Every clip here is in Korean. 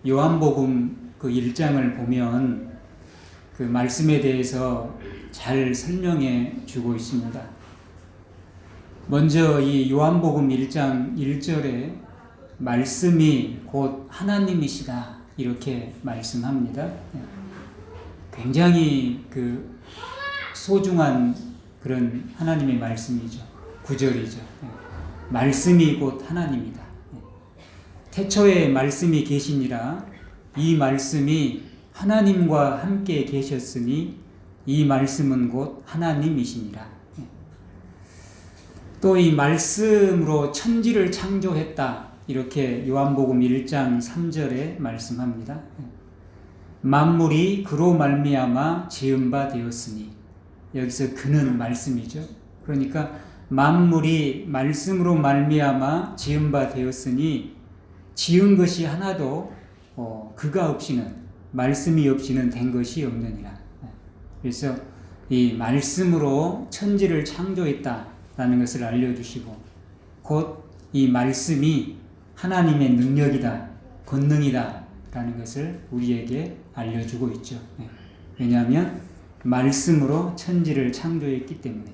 요한복음 그 1장을 보면 그 말씀에 대해서 잘 설명해 주고 있습니다. 먼저 이 요한복음 1장 1절에 말씀이 곧 하나님이시다 이렇게 말씀합니다. 굉장히 그 소중한 그런 하나님의 말씀이죠. 구절이죠. 말씀이 곧 하나님이다. 태초에 말씀이 계시니라. 이 말씀이 하나님과 함께 계셨으니 이 말씀은 곧 하나님이시니라. 또 이 말씀으로 천지를 창조했다. 이렇게 요한복음 1장 3절에 말씀합니다. 만물이 그로 말미암아 지은 바 되었으니, 여기서 그는 말씀이죠. 그러니까 만물이 말씀으로 말미암아 지은 바 되었으니 지은 것이 하나도 그가 없이는, 말씀이 없이는 된 것이 없느니라. 그래서 이 말씀으로 천지를 창조했다라는 것을 알려주시고, 곧 이 말씀이 하나님의 능력이다, 권능이다 라는 것을 우리에게 알려주고 있죠. 왜냐하면 말씀으로 천지를 창조했기 때문에.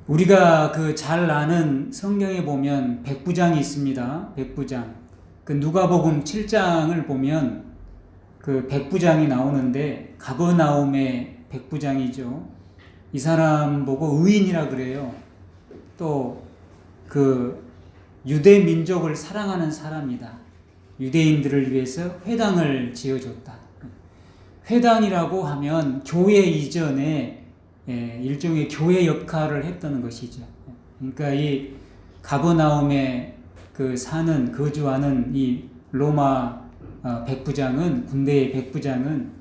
우리가 그 잘 아는 성경에 보면 백부장이 있습니다. 백부장. 그 누가복음 7장을 보면 그 백부장이 나오는데, 가버나움의 백부장이죠. 이 사람 보고 의인이라 그래요. 또 그 유대 민족을 사랑하는 사람이다. 유대인들을 위해서 회당을 지어줬다. 회당이라고 하면 교회 이전에 일종의 교회 역할을 했다는 것이죠. 그러니까 이 가버나움에 그 사는, 거주하는 이 로마 백부장은, 군대의 백부장은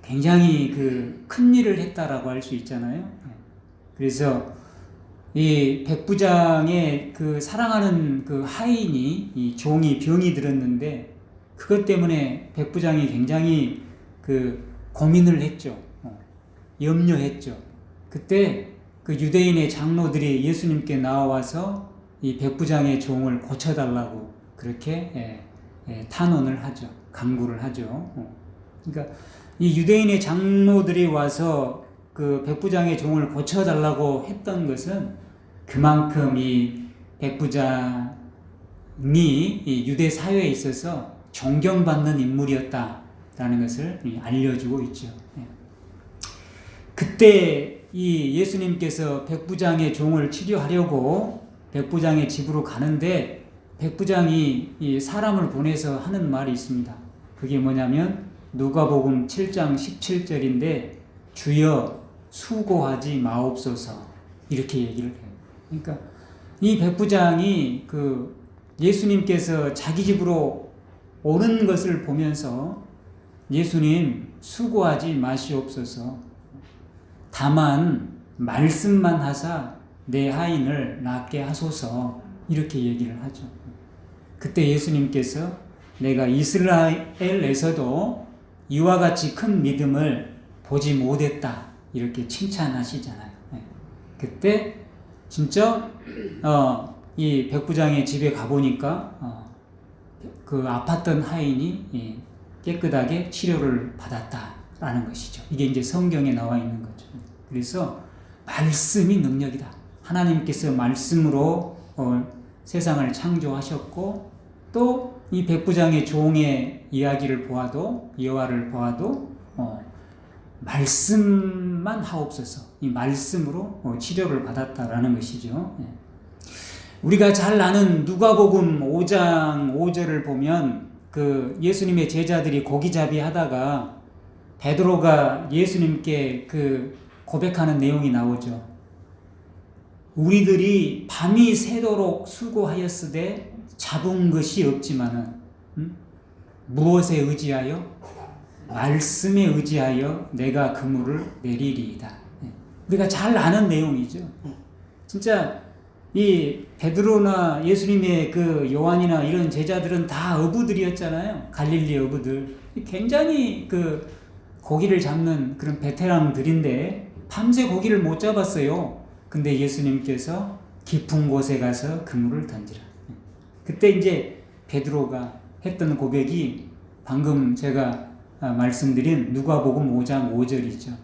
굉장히 그 큰 일을 했다라고 할 수 있잖아요. 그래서 이 백부장의 그 사랑하는 그 하인이, 이 종이 병이 들었는데, 그것 때문에 백부장이 굉장히 그 고민을 했죠. 염려했죠. 그때 그 유대인의 장로들이 예수님께 나와서 이 백부장의 종을 고쳐달라고 그렇게 탄원을 하죠. 간구를 하죠. 그러니까 이 유대인의 장로들이 와서 그 백부장의 종을 고쳐달라고 했던 것은 그만큼 이 백부장이 이 유대 사회에 있어서 존경받는 인물이었다라는 것을 알려주고 있죠. 그때 이 예수님께서 백부장의 종을 치료하려고 백부장의 집으로 가는데, 백부장이 이 사람을 보내서 하는 말이 있습니다. 그게 뭐냐면 누가복음 7장 17절인데 주여 수고하지 마옵소서, 이렇게 얘기를 해요. 그러니까 이 백부장이 그 예수님께서 자기 집으로 오는 것을 보면서 예수님 수고하지 마시옵소서, 다만 말씀만 하사 내 하인을 낫게 하소서, 이렇게 얘기를 하죠. 그때 예수님께서 내가 이스라엘에서도 이와 같이 큰 믿음을 보지 못했다, 이렇게 칭찬하시잖아요. 그때 진짜 이 백부장의 집에 가보니까 그 아팠던 하인이 깨끗하게 치료를 받았다라는 것이죠. 이게 이제 성경에 나와 있는 거죠. 그래서 말씀이 능력이다. 하나님께서 말씀으로 세상을 창조하셨고, 또 이 백부장의 종의 이야기를 보아도, 여호와를 보아도 말씀만 하옵소서, 이 말씀으로 치료를 받았다라는 것이죠. 우리가 잘 아는 누가복음 5장 5절을 보면 그 예수님의 제자들이 고기잡이 하다가 베드로가 예수님께 그 고백하는 내용이 나오죠. 우리들이 밤이 새도록 수고하였으되 잡은 것이 없지만은 무엇에 의지하여? 말씀에 의지하여 내가 그물을 내리리이다. 우리가 잘 아는 내용이죠. 진짜 이 베드로나 예수님의 그 요한이나 이런 제자들은 다 어부들이었잖아요. 갈릴리 어부들. 굉장히 그 고기를 잡는 그런 베테랑들인데 밤새 고기를 못 잡았어요. 근데 예수님께서 깊은 곳에 가서 그물을 던지라. 그때 이제 베드로가 했던 고백이 방금 제가 말씀드린 누가복음 5장 5절이죠.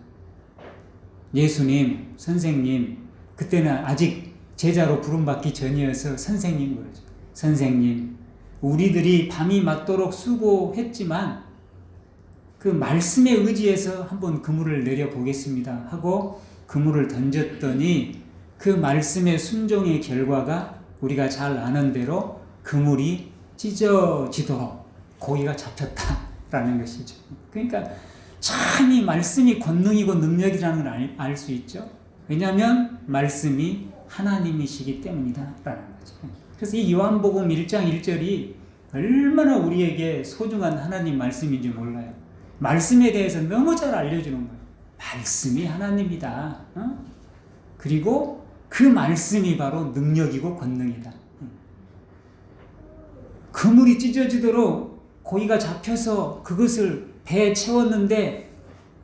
예수님, 선생님, 그때는 아직 제자로 부름받기 전이어서 선생님 그러죠. 선생님, 우리들이 밤이 맞도록 수고했지만 그 말씀에 의지해서 한번 그물을 내려보겠습니다 하고 그물을 던졌더니 그 말씀의 순종의 결과가 우리가 잘 아는 대로 그물이 찢어지도록 고기가 잡혔다라는 것이죠. 그러니까 참 이 말씀이 권능이고 능력이라는 걸 알 수 있죠. 왜냐하면 말씀이 하나님이시기 때문이다라는 거죠. 그래서 이 요한복음 1장 1절이 얼마나 우리에게 소중한 하나님 말씀인지 몰라요. 말씀에 대해서 너무 잘 알려주는 거예요. 말씀이 하나님이다. 그리고 그 말씀이 바로 능력이고 권능이다. 그물이 찢어지도록 고기가 잡혀서 그것을 배에 채웠는데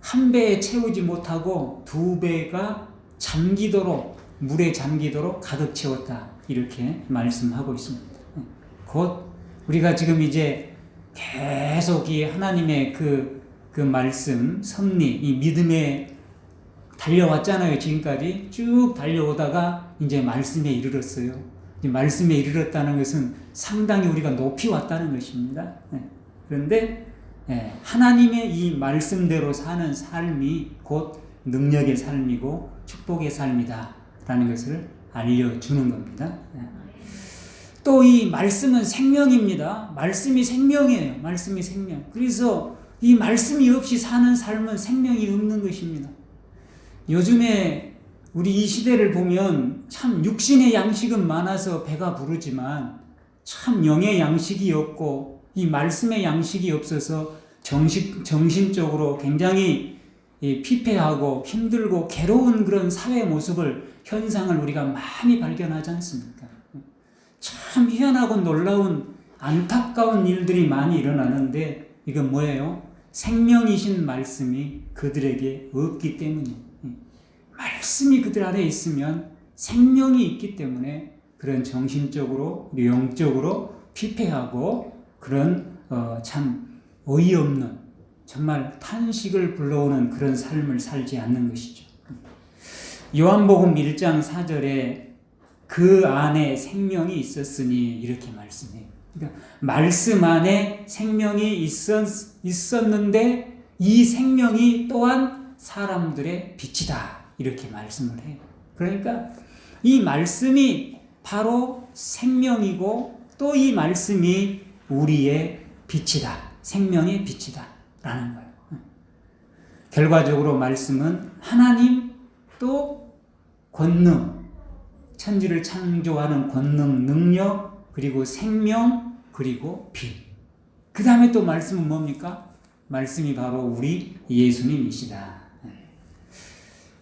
한 배에 채우지 못하고 두 배가 잠기도록 물에 잠기도록 가득 채웠다. 이렇게 말씀하고 있습니다. 곧 우리가 지금 이제 계속 이 하나님의 그 말씀, 섭리, 이 믿음에 달려왔잖아요. 지금까지 쭉 달려오다가 이제 말씀에 이르렀어요. 이 말씀에 이르렀다는 것은 상당히 우리가 높이 왔다는 것입니다. 그런데 하나님의 이 말씀대로 사는 삶이 곧 능력의 삶이고 축복의 삶이다 라는 것을 알려주는 겁니다. 또 이 말씀은 생명입니다. 말씀이 생명이에요. 말씀이 생명. 그래서 이 말씀이 없이 사는 삶은 생명이 없는 것입니다. 요즘에 우리 이 시대를 보면 참 육신의 양식은 많아서 배가 부르지만 참 영의 양식이 없고 이 말씀의 양식이 없어서 정신적으로 굉장히 피폐하고 힘들고 괴로운 그런 사회 모습을 현상을 우리가 많이 발견하지 않습니까? 참 희한하고 놀라운 안타까운 일들이 많이 일어나는데 이건 뭐예요? 생명이신 말씀이 그들에게 없기 때문이에요. 말씀이 그들 안에 있으면 생명이 있기 때문에 그런 정신적으로 영적으로 피폐하고 그런 참 어이없는 정말 탄식을 불러오는 그런 삶을 살지 않는 것이죠. 요한복음 1장 4절에 그 안에 생명이 있었으니 이렇게 말씀해요. 그러니까 말씀 안에 생명이 있었는데 이 생명이 또한 사람들의 빛이다. 이렇게 말씀을 해요. 그러니까 이 말씀이 바로 생명이고 또 이 말씀이 우리의 빛이다. 생명의 빛이다. 라는 거예요. 결과적으로 말씀은 하나님 또 권능, 천지를 창조하는 권능, 능력, 그리고 생명, 그리고 빛. 그 다음에 또 말씀은 뭡니까? 말씀이 바로 우리 예수님이시다.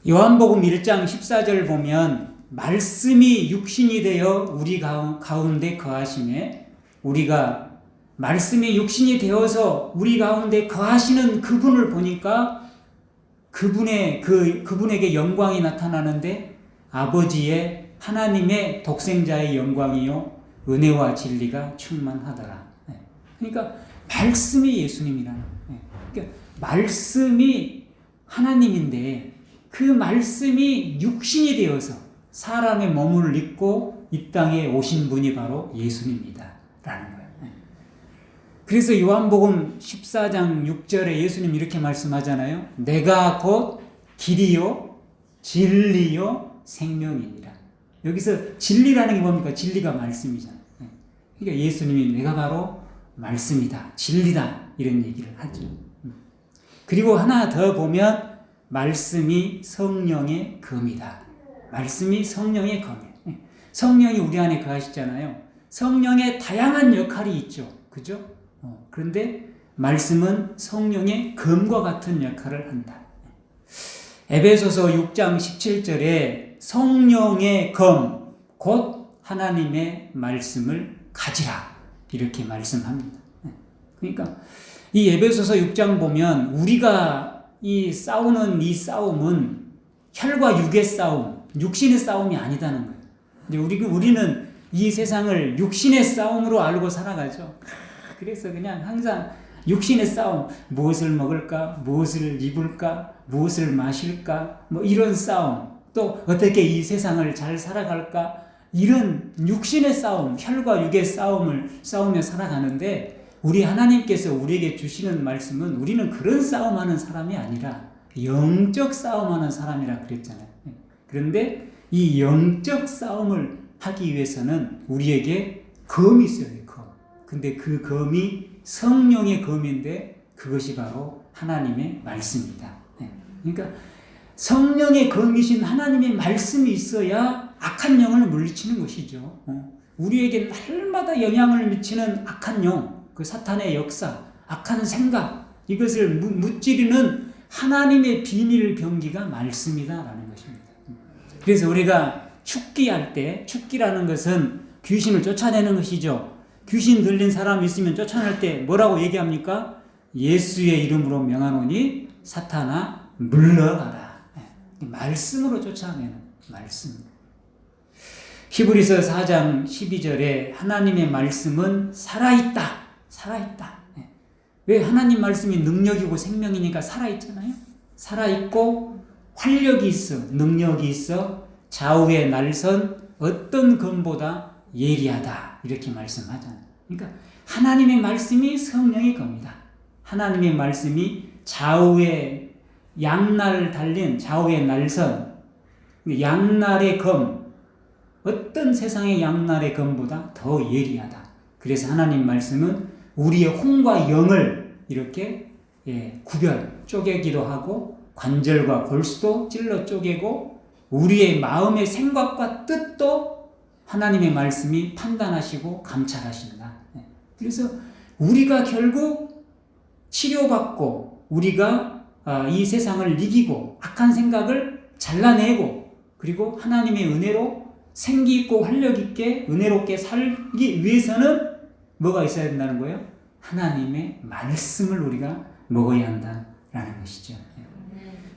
요한복음 1장 14절 보면 말씀이 육신이 되어 우리 가운데 거하심에 우리가 말씀이 육신이 되어서 우리 가운데 거하시는 그분을 보니까 그분에게 영광이 나타나는데 아버지의 하나님의 독생자의 영광이요 은혜와 진리가 충만하더라. 그러니까 말씀이 예수님이라는 거예요. 그러니까 말씀이 하나님인데 그 말씀이 육신이 되어서 사람의 몸을 입고 이 땅에 오신 분이 바로 예수님이다 라는 거예요. 그래서 요한복음 14장 6절에 예수님 이렇게 말씀하잖아요. 내가 곧 길이요 진리요 생명이니라. 여기서 진리라는 게 뭡니까? 진리가 말씀이잖아요. 그러니까 예수님이 내가 바로 말씀이다, 진리다 이런 얘기를 하죠. 그리고 하나 더 보면 말씀이 성령의 검이다. 말씀이 성령의 검이에요. 성령이 우리 안에 거하시잖아요. 성령의 다양한 역할이 있죠. 그죠? 그런데 말씀은 성령의 검과 같은 역할을 한다. 에베소서 6장 17절에 성령의 검, 곧 하나님의 말씀을 가지라. 이렇게 말씀합니다. 그러니까 이 에베소서 6장 보면 우리가 싸우는 이 싸움은 혈과 육의 싸움, 육신의 싸움이 아니다는 거예요. 우리는 이 세상을 육신의 싸움으로 알고 살아가죠. 그래서 그냥 항상 육신의 싸움, 무엇을 먹을까, 무엇을 입을까, 무엇을 마실까, 뭐 이런 싸움, 또 어떻게 이 세상을 잘 살아갈까, 이런 육신의 싸움, 혈과 육의 싸움을 싸우며 살아가는데, 우리 하나님께서 우리에게 주시는 말씀은 우리는 그런 싸움하는 사람이 아니라 영적 싸움하는 사람이라 그랬잖아요. 그런데 이 영적 싸움을 하기 위해서는 우리에게 검이 있어요. 검. 근데 그 검이 성령의 검인데 그것이 바로 하나님의 말씀입니다. 그러니까 성령의 검이신 하나님의 말씀이 있어야 악한 영을 물리치는 것이죠. 우리에게 날마다 영향을 미치는 악한 영, 그 사탄의 역사, 악한 생각, 이것을 무찌르는 하나님의 비밀 병기가 말씀이다라는 것입니다. 그래서 우리가 축기할 때, 축기라는 것은 귀신을 쫓아내는 것이죠. 귀신 들린 사람이 있으면 쫓아낼 때 뭐라고 얘기합니까? 예수의 이름으로 명하노니 사탄아 물러가라. 말씀으로 쫓아내는 말씀. 히브리서 4장 12절에 하나님의 말씀은 살아있다. 살아있다. 왜? 하나님 말씀이 능력이고 생명이니까 살아있잖아요. 살아있고 활력이 있어, 능력이 있어, 좌우의 날선 어떤 검보다 예리하다. 이렇게 말씀하잖아요. 그러니까 하나님의 말씀이 성령의 검이다. 하나님의 말씀이 좌우의 양날 달린 좌우의 날선, 양날의 검, 어떤 세상의 양날의 검보다 더 예리하다. 그래서 하나님 말씀은 우리의 혼과 영을 이렇게 구별, 쪼개기도 하고 관절과 골수도 찔러 쪼개고 우리의 마음의 생각과 뜻도 하나님의 말씀이 판단하시고 감찰하신다. 그래서 우리가 결국 치료받고 우리가 이 세상을 이기고 악한 생각을 잘라내고 그리고 하나님의 은혜로 생기 있고 활력 있게 은혜롭게 살기 위해서는 뭐가 있어야 된다는 거예요? 하나님의 말씀을 우리가 먹어야 한다라는 것이죠.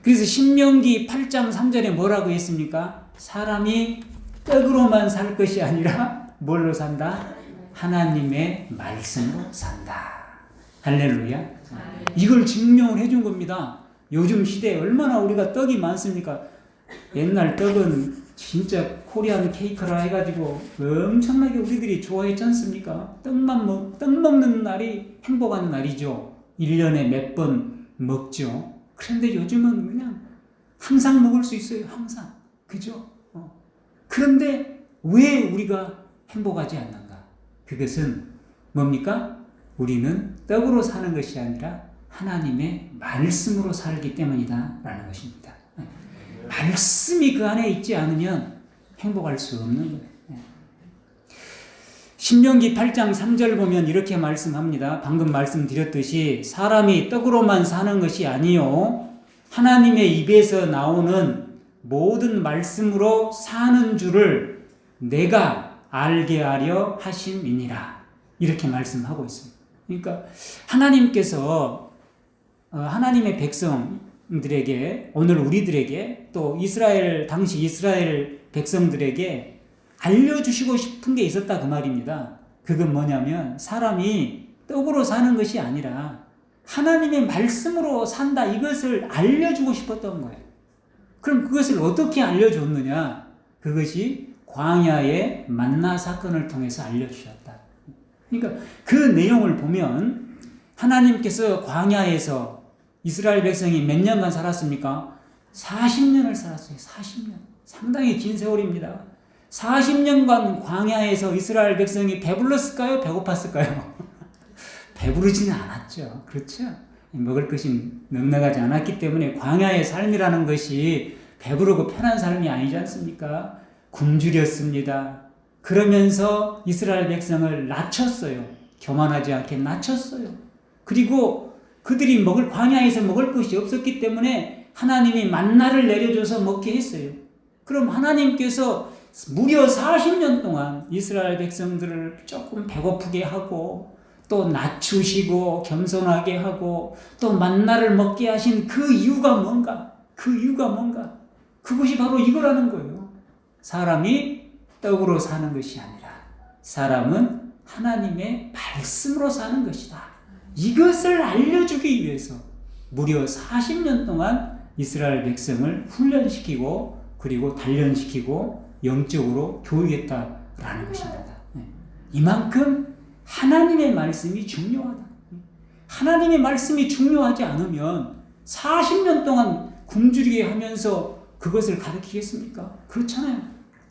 그래서 신명기 8장 3절에 뭐라고 했습니까? 사람이 떡으로만 살 것이 아니라 뭘로 산다? 하나님의 말씀으로 산다. 할렐루야. 이걸 증명을 해준 겁니다. 요즘 시대에 얼마나 우리가 떡이 많습니까? 옛날 떡은 진짜 코리안 케이크라 해가지고 엄청나게 우리들이 좋아했지 않습니까? 떡 먹는 날이 행복한 날이죠. 1년에 몇 번 먹죠. 그런데 요즘은 그냥 항상 먹을 수 있어요. 항상. 그죠? 그런데 왜 우리가 행복하지 않는가? 그것은 뭡니까? 우리는 떡으로 사는 것이 아니라 하나님의 말씀으로 살기 때문이다 라는 것입니다. 말씀이 그 안에 있지 않으면 행복할 수 없는 거예요. 신명기 8장 3절 보면 이렇게 말씀합니다. 방금 말씀드렸듯이 사람이 떡으로만 사는 것이 아니요 하나님의 입에서 나오는 모든 말씀으로 사는 줄을 내가 알게 하려 하심이니라. 이렇게 말씀하고 있습니다. 그러니까 하나님께서 하나님의 백성들에게 오늘 우리들에게 또 당시 이스라엘 백성들에게 알려주시고 싶은 게 있었다 그 말입니다. 그건 뭐냐면 사람이 떡으로 사는 것이 아니라 하나님의 말씀으로 산다 이것을 알려주고 싶었던 거예요. 그럼 그것을 어떻게 알려줬느냐? 그것이 광야의 만나 사건을 통해서 알려주셨다. 그러니까 그 내용을 보면 하나님께서 광야에서 이스라엘 백성이 몇 년간 살았습니까? 40년을 살았어요. 40년. 상당히 긴 세월입니다. 40년간 광야에서 이스라엘 백성이 배불렀을까요? 배고팠을까요? 배부르지는 않았죠. 그렇죠? 먹을 것이 넉넉하지 않았기 때문에 광야의 삶이라는 것이 배부르고 편한 삶이 아니지 않습니까? 굶주렸습니다. 그러면서 이스라엘 백성을 낮췄어요. 교만하지 않게 낮췄어요. 그리고 그들이 광야에서 먹을 것이 없었기 때문에 하나님이 만나를 내려줘서 먹게 했어요. 그럼 하나님께서 무려 40년 동안 이스라엘 백성들을 조금 배고프게 하고 또 낮추시고 겸손하게 하고 또 만나를 먹게 하신 그 이유가 뭔가? 그것이 바로 이거라는 거예요. 사람이 떡으로 사는 것이 아니라 사람은 하나님의 말씀으로 사는 것이다. 이것을 알려주기 위해서 무려 40년 동안 이스라엘 백성을 훈련시키고 그리고 단련시키고 영적으로 교육했다라는 것입니다. 이만큼 하나님의 말씀이 중요하다. 하나님의 말씀이 중요하지 않으면 40년 동안 굶주리게 하면서 그것을 가르치겠습니까? 그렇잖아요.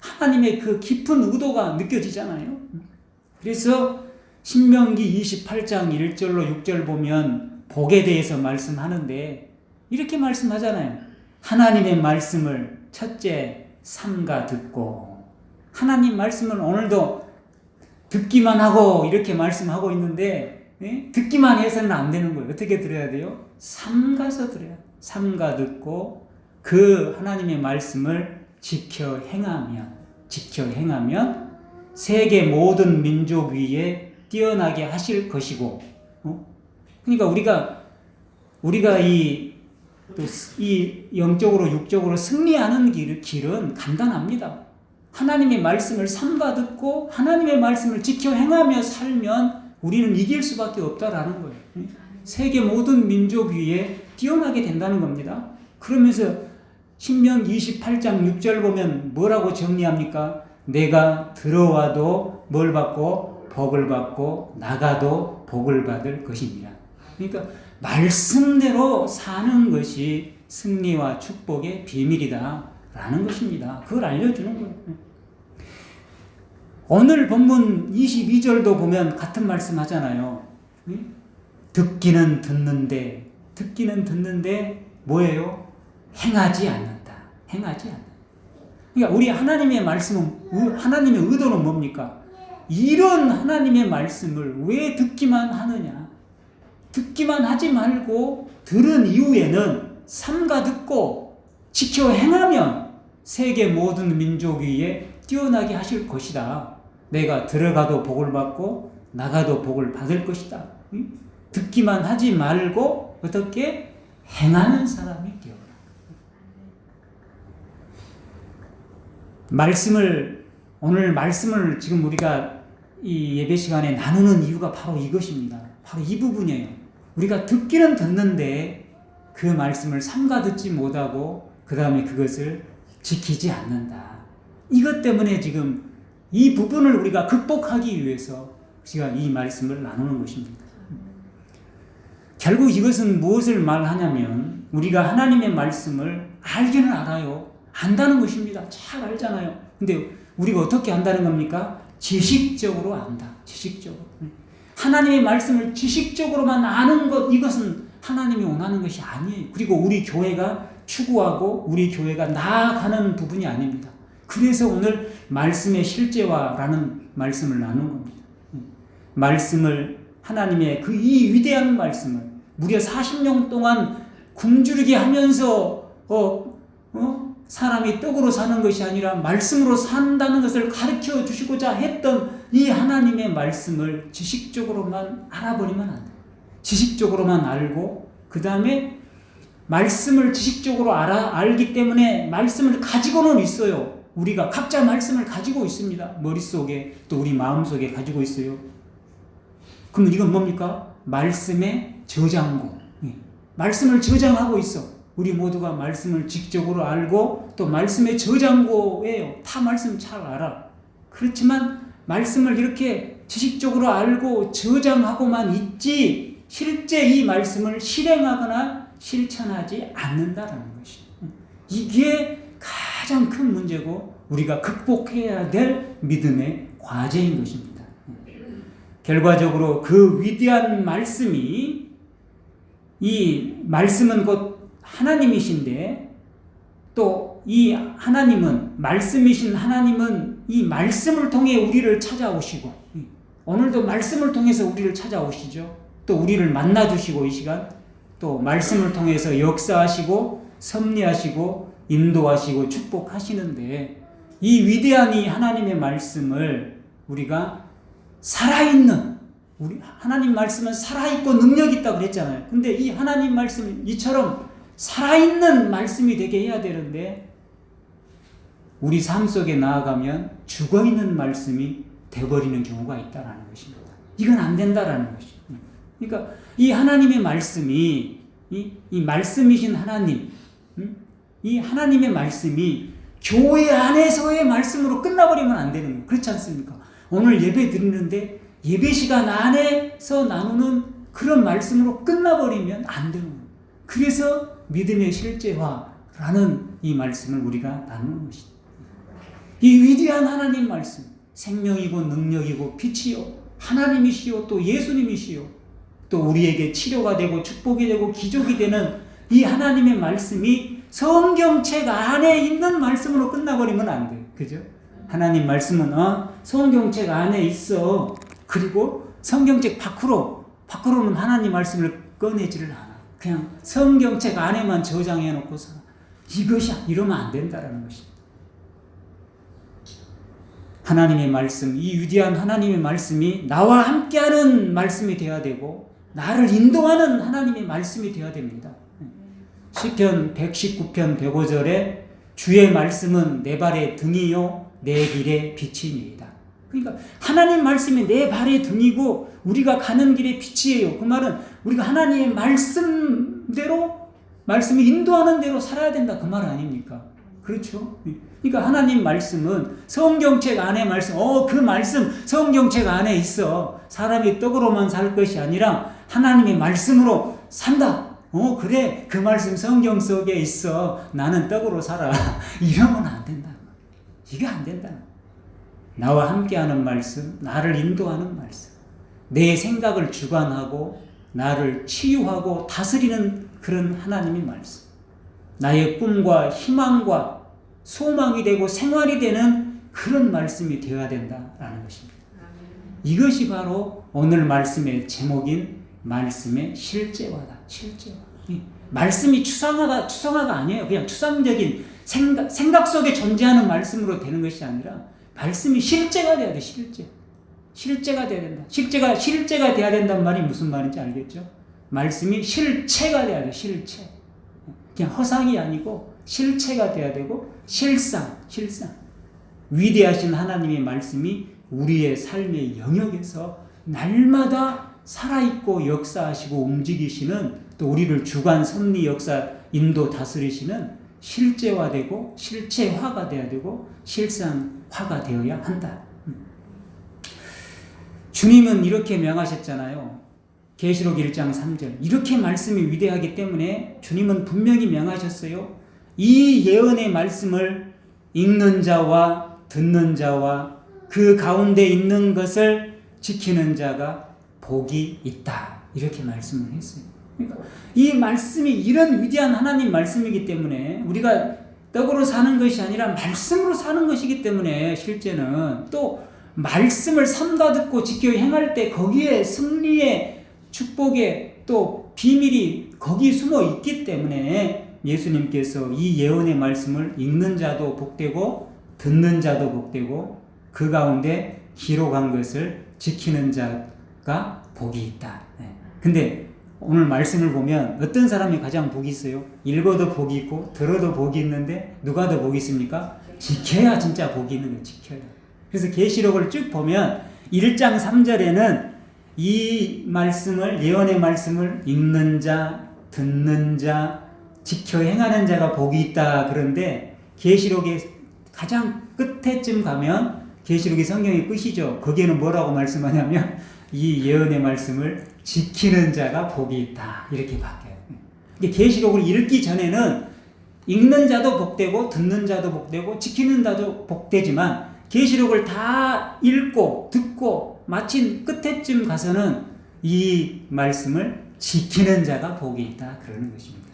하나님의 그 깊은 의도가 느껴지잖아요. 그래서 신명기 28장 1절로 6절 보면 복에 대해서 말씀하는데 이렇게 말씀하잖아요. 하나님의 말씀을 첫째 삼가 듣고, 하나님 말씀을 오늘도 듣기만 하고 이렇게 말씀하고 있는데 듣기만 해서는 안 되는 거예요. 어떻게 들어야 돼요? 삼가서 들어야. 삼가 듣고 그 하나님의 말씀을 지켜 행하면 세계 모든 민족 위에 뛰어나게 하실 것이고, 그러니까 우리가 이 영적으로 육적으로 승리하는 길은 간단합니다. 하나님의 말씀을 삼가 듣고 하나님의 말씀을 지켜 행하며 살면 우리는 이길 수밖에 없다라는 거예요. 세계 모든 민족 위에 뛰어나게 된다는 겁니다. 그러면서 신명기 28장 6절 보면 뭐라고 정리합니까? 내가 들어와도 뭘 받고 복을 받고 나가도 복을 받을 것입니다. 그러니까 말씀대로 사는 것이 승리와 축복의 비밀이다라는 것입니다. 그걸 알려주는 거예요. 오늘 본문 22절도 보면 같은 말씀 하잖아요. 듣기는 듣는데 뭐예요? 행하지 않는다. 그러니까 우리 하나님의 말씀은, 하나님의 의도는 뭡니까? 이런 하나님의 말씀을 왜 듣기만 하느냐? 듣기만 하지 말고 들은 이후에는 삼가 듣고 지켜 행하면 세계 모든 민족 위에 뛰어나게 하실 것이다. 내가 들어가도 복을 받고 나가도 복을 받을 것이다. 듣기만 하지 말고 어떻게 행하는 사람이 되어라. 오늘 말씀을 지금 우리가 이 예배 시간에 나누는 이유가 바로 이것입니다. 바로 이 부분이에요. 우리가 듣기는 듣는데 그 말씀을 삼가 듣지 못하고 그 다음에 그것을 지키지 않는다. 이것 때문에 지금 이 부분을 우리가 극복하기 위해서 제가 이 말씀을 나누는 것입니다. 결국 이것은 무엇을 말하냐면 우리가 하나님의 말씀을 알기는 알아요. 안다는 것입니다. 잘 알잖아요. 근데 우리가 어떻게 안다는 겁니까? 지식적으로 안다. 지식적으로. 하나님의 말씀을 지식적으로만 아는 것, 이것은 하나님이 원하는 것이 아니에요. 그리고 우리 교회가 추구하고 우리 교회가 나아가는 부분이 아닙니다. 그래서 오늘 말씀의 실제화라는 말씀을 나눈 겁니다. 말씀을, 하나님의 그 이 위대한 말씀을 무려 40년 동안 굶주리게 하면서 사람이 떡으로 사는 것이 아니라 말씀으로 산다는 것을 가르쳐 주시고자 했던 이 하나님의 말씀을 지식적으로만 알아버리면 안 돼요. 지식적으로만 알고 그 다음에 말씀을 지식적으로 알기 때문에 말씀을 가지고는 있어요. 우리가 각자 말씀을 가지고 있습니다. 머릿속에 또 우리 마음속에 가지고 있어요. 그럼 이건 뭡니까? 말씀의 저장고. 말씀을 저장하고 있어. 우리 모두가 말씀을 지적으로 알고 또 말씀의 저장고예요. 다 말씀 잘 알아. 그렇지만 말씀을 이렇게 지식적으로 알고 저장하고만 있지 실제 이 말씀을 실행하거나 실천하지 않는다라는 것이. 이게 가장 큰 문제고 우리가 극복해야 될 믿음의 과제인 것입니다. 결과적으로 그 위대한 말씀이, 이 말씀은 곧 하나님이신데 또 이 하나님은, 말씀이신 하나님은 이 말씀을 통해 우리를 찾아오시고 오늘도 말씀을 통해서 우리를 찾아오시죠. 또 우리를 만나주시고 이 시간 또 말씀을 통해서 역사하시고 섭리하시고 인도하시고 축복하시는데 이 위대한 이 하나님의 말씀을 우리가 살아있는, 우리 하나님 말씀은 살아있고 능력이 있다고 그랬잖아요. 근데 이 하나님 말씀 이처럼 살아있는 말씀이 되게 해야 되는데 우리 삶 속에 나아가면 죽어있는 말씀이 되어버리는 경우가 있다라는 것입니다. 이건 안 된다라는 것이죠. 그러니까 이 하나님의 말씀이 이 말씀이신 하나님, 이 하나님의 말씀이 교회 안에서의 말씀으로 끝나버리면 안 되는 거예요. 그렇지 않습니까? 오늘 예배 드리는데 예배 시간 안에서 나누는 그런 말씀으로 끝나버리면 안 되는 거예요. 그래서 믿음의 실제화라는 이 말씀을 우리가 나누는 것이죠. 이 위대한 하나님 말씀, 생명이고 능력이고 빛이요, 하나님이시요, 또 예수님이시요, 또 우리에게 치료가 되고 축복이 되고 기적이 되는 이 하나님의 말씀이 성경책 안에 있는 말씀으로 끝나버리면 안 돼요. 그죠? 하나님 말씀은 성경책 안에 있어. 그리고 성경책 밖으로는 하나님 말씀을 꺼내지를 않아. 그냥 성경책 안에만 저장해 놓고서 이것이야 이러면 안 된다라는 것입니다. 하나님의 말씀, 이 위대한 하나님의 말씀이 나와 함께하는 말씀이 되어야 되고 나를 인도하는 하나님의 말씀이 되어야 됩니다. 시편 119편 105절에 주의 말씀은 내 발의 등이요 내 길의 빛이니이다. 그러니까 하나님 말씀이 내 발의 등이고 우리가 가는 길의 빛이에요. 그 말은 우리가 하나님의 말씀대로 말씀이 인도하는 대로 살아야 된다 그 말 아닙니까? 그렇죠? 그러니까 하나님 말씀은 성경책 안에 말씀, 그 말씀 성경책 안에 있어. 사람이 떡으로만 살 것이 아니라 하나님의 말씀으로 산다. 그래 그 말씀 성경 속에 있어. 나는 떡으로 살아. 이러면 안 된다. 이게 안 된다. 나와 함께하는 말씀, 나를 인도하는 말씀, 내 생각을 주관하고 나를 치유하고 다스리는 그런 하나님의 말씀, 나의 꿈과 희망과 소망이 되고 생활이 되는 그런 말씀이 되어야 된다라는 것입니다. 이것이 바로 오늘 말씀의 제목인 말씀의 실제화다. 실제화. 말씀이 추상화가 아니에요. 그냥 추상적인 생각 속에 존재하는 말씀으로 되는 것이 아니라 말씀이 실제가 돼야 돼. 실제가 돼야 된다. 실제가 돼야 된다는 말이 무슨 말인지 알겠죠? 말씀이 실체가 돼야 돼. 실체. 그냥 허상이 아니고 실체가 돼야 되고 실상. 위대하신 하나님의 말씀이 우리의 삶의 영역에서 날마다 살아있고 역사하시고 움직이시는, 또 우리를 주관, 섭리, 역사, 인도, 다스리시는 실제화되고 실체화가 돼야 되고 실상화가 되어야 한다. 주님은 이렇게 명하셨잖아요. 계시록 1장 3절. 이렇게 말씀이 위대하기 때문에 주님은 분명히 명하셨어요. 이 예언의 말씀을 읽는 자와 듣는 자와 그 가운데 있는 것을 지키는 자가 복이 있다. 이렇게 말씀을 했어요. 그러니까 이 말씀이 이런 위대한 하나님 말씀이기 때문에 우리가 떡으로 사는 것이 아니라 말씀으로 사는 것이기 때문에 실제는 또 말씀을 삼가 듣고 지켜 행할 때 거기에 승리의 축복의 또 비밀이 거기에 숨어 있기 때문에 예수님께서 이 예언의 말씀을 읽는 자도 복되고 듣는 자도 복되고 그 가운데 기록한 것을 지키는 자가 복이 있다. 근데 오늘 말씀을 보면 어떤 사람이 가장 복이 있어요? 읽어도 복이 있고 들어도 복이 있는데 누가 더 복이 있습니까? 지켜야 진짜 복이 있는 거예요. 지켜야. 그래서 계시록을 쭉 보면 1장 3절에는 이 말씀을, 예언의 말씀을 읽는 자, 듣는 자, 지켜 행하는 자가 복이 있다. 그런데 계시록의 가장 끝에쯤 가면, 계시록이 성경의 끝이죠. 거기에는 뭐라고 말씀하냐면 이 예언의 말씀을 지키는 자가 복이 있다. 이렇게 바뀌어요. 계시록을 읽기 전에는 읽는 자도 복되고 듣는 자도 복되고 지키는 자도 복되지만 계시록을 다 읽고 듣고 마친 끝에쯤 가서는 이 말씀을 지키는 자가 복이 있다. 그러는 것입니다.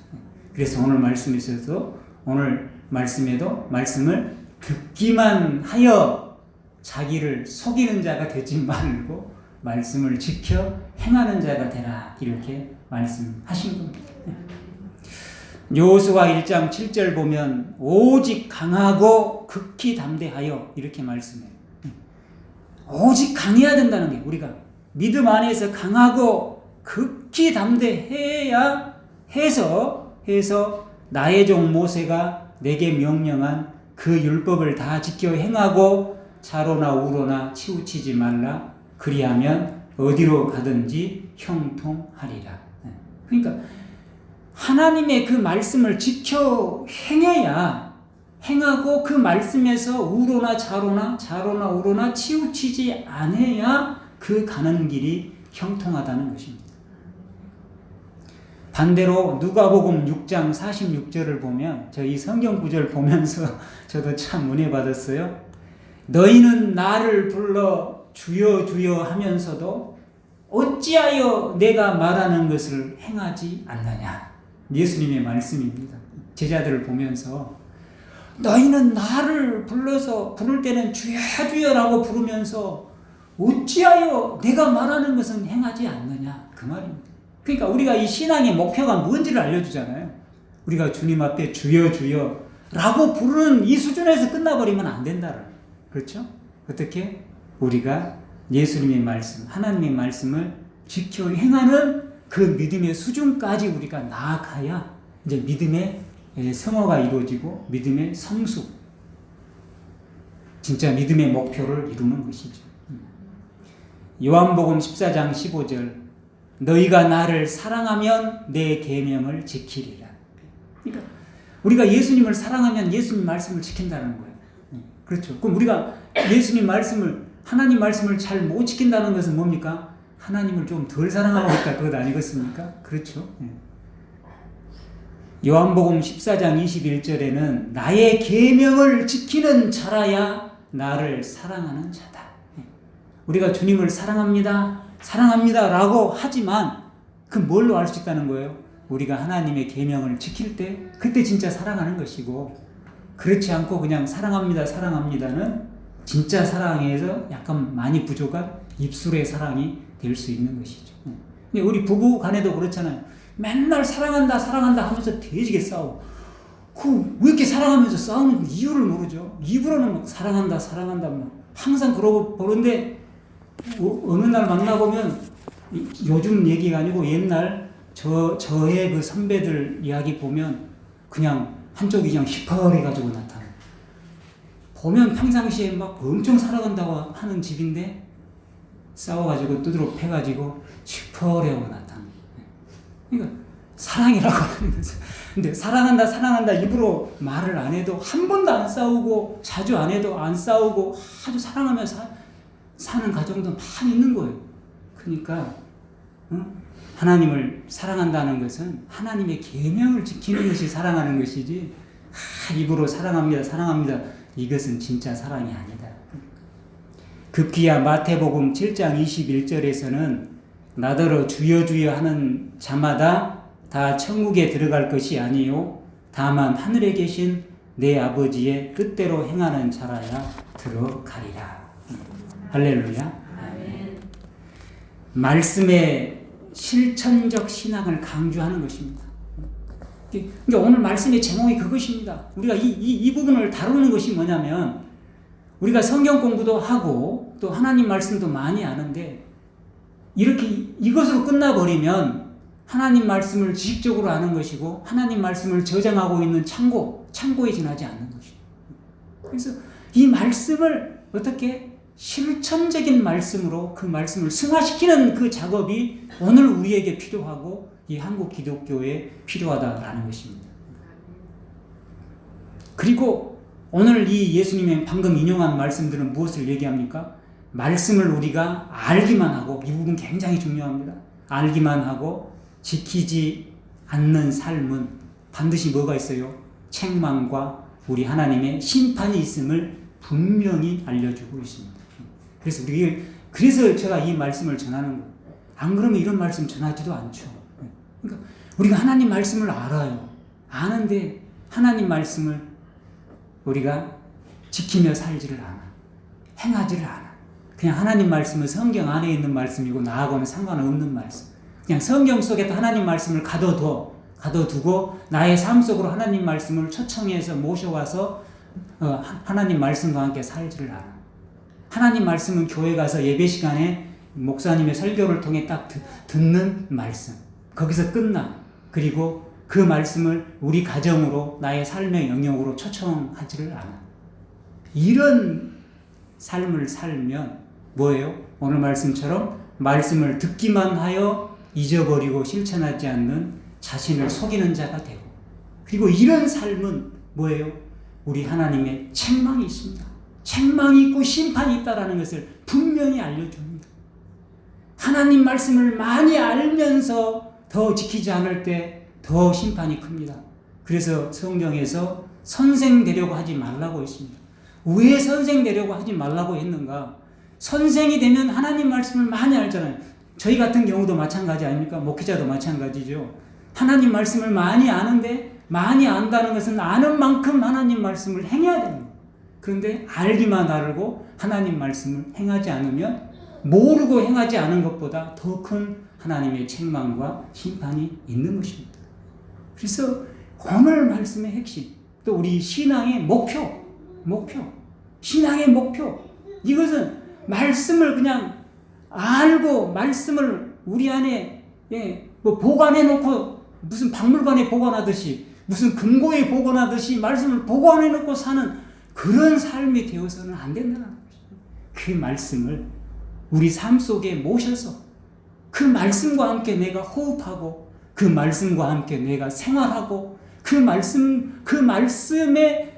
그래서 오늘 말씀에서도, 오늘 말씀에도 말씀을 듣기만 하여 자기를 속이는 자가 되지 말고 말씀을 지켜 행하는 자가 되라. 이렇게 말씀하신 겁니다. 여호수아 1장 7절 보면 오직 강하고 극히 담대하여 이렇게 말씀해요. 오직 강해야 된다는 게, 우리가 믿음 안에서 강하고 극히 담대해야 해서 나의 종 모세가 내게 명령한 그 율법을 다 지켜 행하고 좌로나 우로나 치우치지 말라. 그리하면 어디로 가든지 형통하리라. 그러니까 하나님의 그 말씀을 지켜 행하고 그 말씀에서 우로나 좌로나 우로나 치우치지 않아야 그 가는 길이 형통하다는 것입니다. 반대로 누가복음 6장 46절을 보면 저 이 성경 구절 보면서 저도 참 은혜 받았어요. 너희는 나를 불러 주여 주여 하면서도 어찌하여 내가 말하는 것을 행하지 않느냐. 예수님의 말씀입니다. 제자들을 보면서 너희는 나를 불러서 부를 때는 주여 주여라고 부르면서 어찌하여 내가 말하는 것은 행하지 않느냐. 그 말입니다. 그러니까 우리가 이 신앙의 목표가 뭔지를 알려주잖아요. 우리가 주님 앞에 주여 주여 라고 부르는 이 수준에서 끝나버리면 안 된다는. 그렇죠? 어떻게? 우리가 예수님의 말씀, 하나님의 말씀을 지켜 행하는 그 믿음의 수준까지 우리가 나아가야 이제 믿음의 성화가 이루어지고 믿음의 성숙, 진짜 믿음의 목표를 이루는 것이죠. 요한복음 14장 15절 너희가 나를 사랑하면 내 계명을 지키리라. 그러니까 우리가 예수님을 사랑하면 예수님 말씀을 지킨다는 거예요. 그렇죠. 그럼 우리가 예수님 말씀을, 하나님 말씀을 잘 못 지킨다는 것은 뭡니까? 하나님을 좀 덜 사랑하고 있다 그것 아니겠습니까? 그렇죠. 요한복음 14장 21절에는 나의 계명을 지키는 자라야 나를 사랑하는 자다. 우리가 주님을 사랑합니다 라고 하지만 그 뭘로 알 수 있다는 거예요? 우리가 하나님의 계명을 지킬 때 그때 진짜 사랑하는 것이고, 그렇지 않고 그냥 사랑합니다는 진짜 사랑에서 약간 많이 부족한 입술의 사랑이 될 수 있는 것이죠. 근데 우리 부부 간에도 그렇잖아요. 맨날 사랑한다 하면서 되지게 싸워. 왜 이렇게 사랑하면서 싸우는 이유를 모르죠. 입으로는 사랑한다 항상 그러고 보는데 어느 날 만나보면 요즘 얘기가 아니고 옛날 저의 그 선배들 이야기 보면 그냥 한쪽이 그냥 시퍼해가지고 나타나요. 보면 평상시에 막 엄청 사랑한다고 하는 집인데 싸워가지고 두드러 패가지고 시퍼하고 나타나요. 그러니까 사랑이라고 하는 거죠. 근데 사랑한다 입으로 말을 안 해도 한 번도 안 싸우고 자주 안 해도 안 싸우고 아주 사랑하면서 사는 가정도 많이 있는 거예요. 그러니까 하나님을 사랑한다는 것은 하나님의 계명을 지키는 것이 사랑하는 것이지 입으로 사랑합니다 이것은 진짜 사랑이 아니다. 급기야 마태복음 7장 21절에서는 나더러 주여 주여 하는 자마다 다 천국에 들어갈 것이 아니요 다만 하늘에 계신 내 아버지의 뜻대로 행하는 자라야 들어가리라. 할렐루야. 아멘. 말씀의 실천적 신앙을 강조하는 것입니다. 그러니까 오늘 말씀의 제목이 그것입니다. 우리가 이 부분을 다루는 것이 뭐냐면, 우리가 성경 공부도 하고 또 하나님 말씀도 많이 아는데 이렇게 이것으로 끝나버리면 하나님 말씀을 지식적으로 아는 것이고 하나님 말씀을 저장하고 있는 창고에 지나지 않는 것입니다. 그래서 이 말씀을 어떻게 실천적인 말씀으로 그 말씀을 승화시키는 그 작업이 오늘 우리에게 필요하고 이 한국 기독교에 필요하다라는 것입니다. 그리고 오늘 이 예수님의 방금 인용한 말씀들은 무엇을 얘기합니까? 말씀을 우리가 알기만 하고, 이 부분 굉장히 중요합니다. 알기만 하고 지키지 않는 삶은 반드시 뭐가 있어요? 책망과 우리 하나님의 심판이 있음을 분명히 알려주고 있습니다. 그래서 제가 이 말씀을 전하는 거예요. 안 그러면 이런 말씀 전하지도 않죠. 그러니까 우리가 하나님 말씀을 알아요. 아는데 하나님 말씀을 우리가 지키며 살지를 않아. 행하지를 않아. 그냥 하나님 말씀은 성경 안에 있는 말씀이고 나하고는 상관없는 말씀. 그냥 성경 속에 하나님 말씀을 가둬두고 나의 삶 속으로 하나님 말씀을 초청해서 모셔와서 하나님 말씀과 함께 살지를 않아. 하나님 말씀은 교회 가서 예배 시간에 목사님의 설교를 통해 딱 듣는 말씀. 거기서 끝나. 그리고 그 말씀을 우리 가정으로 나의 삶의 영역으로 초청하지를 않아. 이런 삶을 살면 뭐예요? 오늘 말씀처럼 말씀을 듣기만 하여 잊어버리고 실천하지 않는 자신을 속이는 자가 되고, 그리고 이런 삶은 뭐예요? 우리 하나님의 책망이 있습니다. 책망이 있고 심판이 있다는 것을 분명히 알려줍니다. 하나님 말씀을 많이 알면서 더 지키지 않을 때 더 심판이 큽니다. 그래서 성경에서 선생 되려고 하지 말라고 했습니다. 왜 선생 되려고 하지 말라고 했는가? 선생이 되면 하나님 말씀을 많이 알잖아요. 저희 같은 경우도 마찬가지 아닙니까? 목회자도 마찬가지죠. 하나님 말씀을 많이 아는데, 많이 안다는 것은 아는 만큼 하나님 말씀을 행해야 됩니다. 그런데 알기만 알고 하나님 말씀을 행하지 않으면 모르고 행하지 않은 것보다 더 큰 하나님의 책망과 심판이 있는 것입니다. 그래서 오늘 말씀의 핵심, 또 우리 신앙의 목표, 신앙의 목표, 이것은 말씀을 그냥 알고 말씀을 우리 안에 보관해 놓고 무슨 박물관에 보관하듯이, 무슨 금고에 보관하듯이 말씀을 보관해 놓고 사는 그런 삶이 되어서는 안 된다는 것입니다. 그 말씀을 우리 삶 속에 모셔서 그 말씀과 함께 내가 호흡하고, 그 말씀과 함께 내가 생활하고, 그 말씀의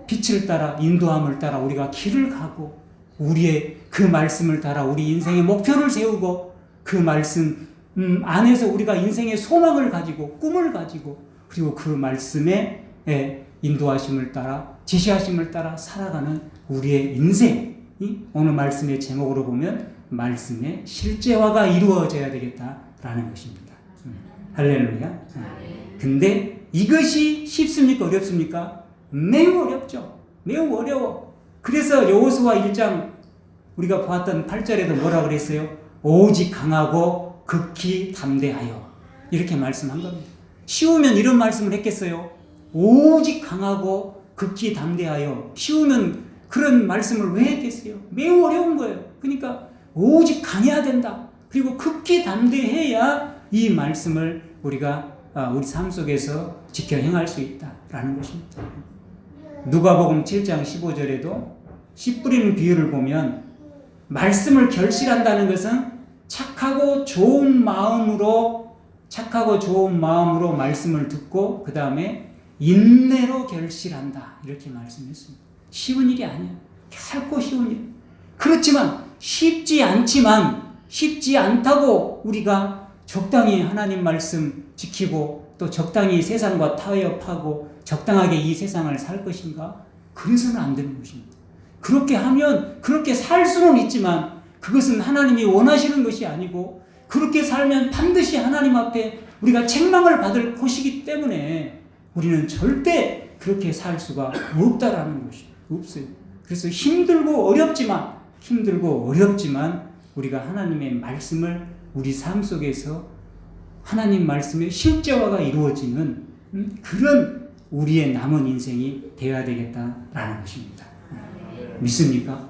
빛을 따라, 인도함을 따라 우리가 길을 가고, 우리의 그 말씀을 따라 우리 인생의 목표를 세우고, 그 말씀 안에서 우리가 인생의 소망을 가지고 꿈을 가지고, 그리고 그 말씀의 인도하심을 따라, 지시하심을 따라 살아가는 우리의 인생이 오늘 말씀의 제목으로 보면 말씀의 실제화가 이루어져야 되겠다라는 것입니다. 할렐루야. 근데 이것이 쉽습니까? 어렵습니까? 매우 어렵죠. 매우 어려워. 그래서 여호수아 1장 우리가 봤던 8절에도 뭐라 그랬어요? 오직 강하고 극히 담대하여, 이렇게 말씀한 겁니다. 쉬우면 이런 말씀을 했겠어요? 오직 강하고 극히 담대하여. 쉬우면 그런 말씀을 왜 했겠어요? 매우 어려운 거예요. 그러니까 오직 강해야 된다. 그리고 극히 담대해야 이 말씀을 우리가 우리 삶 속에서 지켜 행할 수 있다라는 것입니다. 누가복음 7장 15절에도 씨 뿌리는 비유를 보면 말씀을 결실한다는 것은 착하고 좋은 마음으로 말씀을 듣고 그 다음에 인내로 결실한다, 이렇게 말씀했습니다. 쉬운 일이 아니에요. 결코 쉬운 일. 그렇지만 쉽지 않다고 우리가 적당히 하나님 말씀 지키고 또 적당히 세상과 타협하고 적당하게 이 세상을 살 것인가? 그래서는 안 되는 것입니다. 그렇게 하면 그렇게 살 수는 있지만 그것은 하나님이 원하시는 것이 아니고, 그렇게 살면 반드시 하나님 앞에 우리가 책망을 받을 것이기 때문에 우리는 절대 그렇게 살 수가 없다라는 것이 없어요. 그래서 힘들고 어렵지만 우리가 하나님의 말씀을 우리 삶 속에서 하나님 말씀의 실제화가 이루어지는 그런 우리의 남은 인생이 되어야 되겠다라는 것입니다. 믿습니까?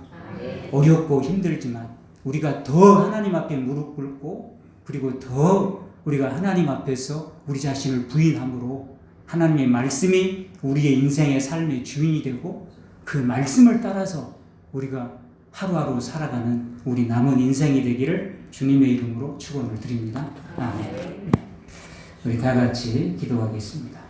어렵고 힘들지만 우리가 더 하나님 앞에 무릎 꿇고, 그리고 더 우리가 하나님 앞에서 우리 자신을 부인함으로 하나님의 말씀이 우리의 인생의 삶의 주인이 되고, 그 말씀을 따라서 우리가 하루하루 살아가는 우리 남은 인생이 되기를 주님의 이름으로 축원을 드립니다. 아멘. 우리 다 같이 기도하겠습니다.